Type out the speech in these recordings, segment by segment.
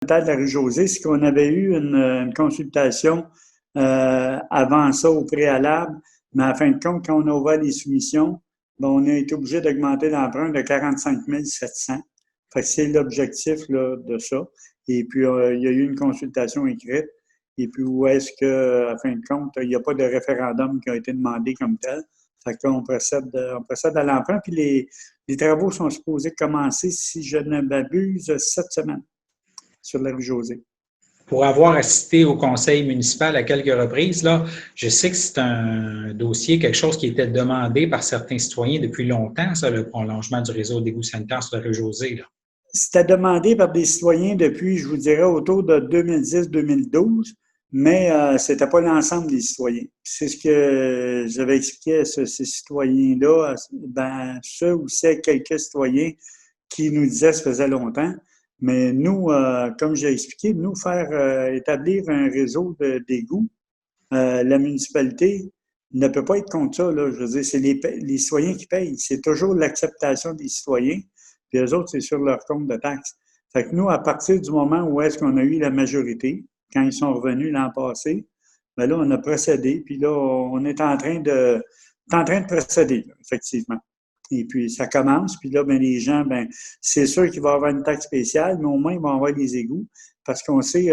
de la rue Josée, c'est qu'on avait eu une consultation avant ça, au préalable, mais à fin de compte, quand on a ouvert les soumissions, ben, on a été obligé d'augmenter l'emprunt de 45 700. Fait que c'est l'objectif là, de ça. Et puis, il y a eu une consultation écrite. Et puis, où est-ce que, à fin de compte, il n'y a pas de référendum qui a été demandé comme tel. Fait qu'on procède à l'emprunt. Puis, les travaux sont supposés commencer, si je ne m'abuse, cette semaine sur la rue Josée. Pour avoir assisté au conseil municipal à quelques reprises, là, je sais que c'est un dossier, quelque chose qui était demandé par certains citoyens depuis longtemps, ça, le prolongement du réseau d'égouts sanitaires sur la rue Josée, là. C'était demandé par des citoyens depuis, je vous dirais, autour de 2010-2012, mais c'était pas l'ensemble des citoyens. C'est ce que j'avais expliqué à ces citoyens-là, ben, ceux ou c'est quelques citoyens qui nous disaient que ça faisait longtemps. Mais nous, comme j'ai expliqué, nous faire établir un réseau d'égouts, la municipalité ne peut pas être contre ça. Là. Je veux dire, c'est les citoyens qui payent. C'est toujours l'acceptation des citoyens. Puis eux autres, c'est sur leur compte de taxes. Fait que nous, à partir du moment où est-ce qu'on a eu la majorité, quand ils sont revenus l'an passé, ben là, on a procédé. Puis là, on est en train de procéder, là, effectivement. Et puis, ça commence. Puis là, ben, les gens, ben, c'est sûr qu'il va y avoir une taxe spéciale, mais au moins, ils vont avoir des égouts. Parce qu'on sait,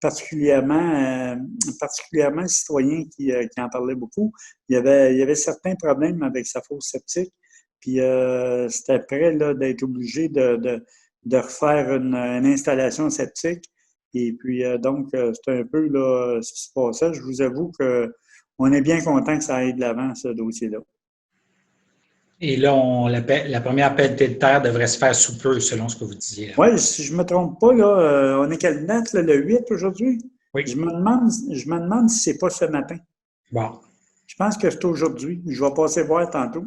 particulièrement le citoyen qui en parlait beaucoup, il y avait certains problèmes avec sa fosse septique. Puis c'était prêt là, d'être obligé de refaire une installation septique. Et puis donc, c'est un peu là, ce qui se passait. Je vous avoue qu'on est bien content que ça aille de l'avant, ce dossier-là. Et là, la première pelletée de terre devrait se faire sous peu, selon ce que vous disiez, là. Oui, si je ne me trompe pas, là, on est quelle date, là, le 8 aujourd'hui? Oui. Je me demande si c'est pas ce matin. Bon. Je pense que c'est aujourd'hui. Je vais passer voir tantôt.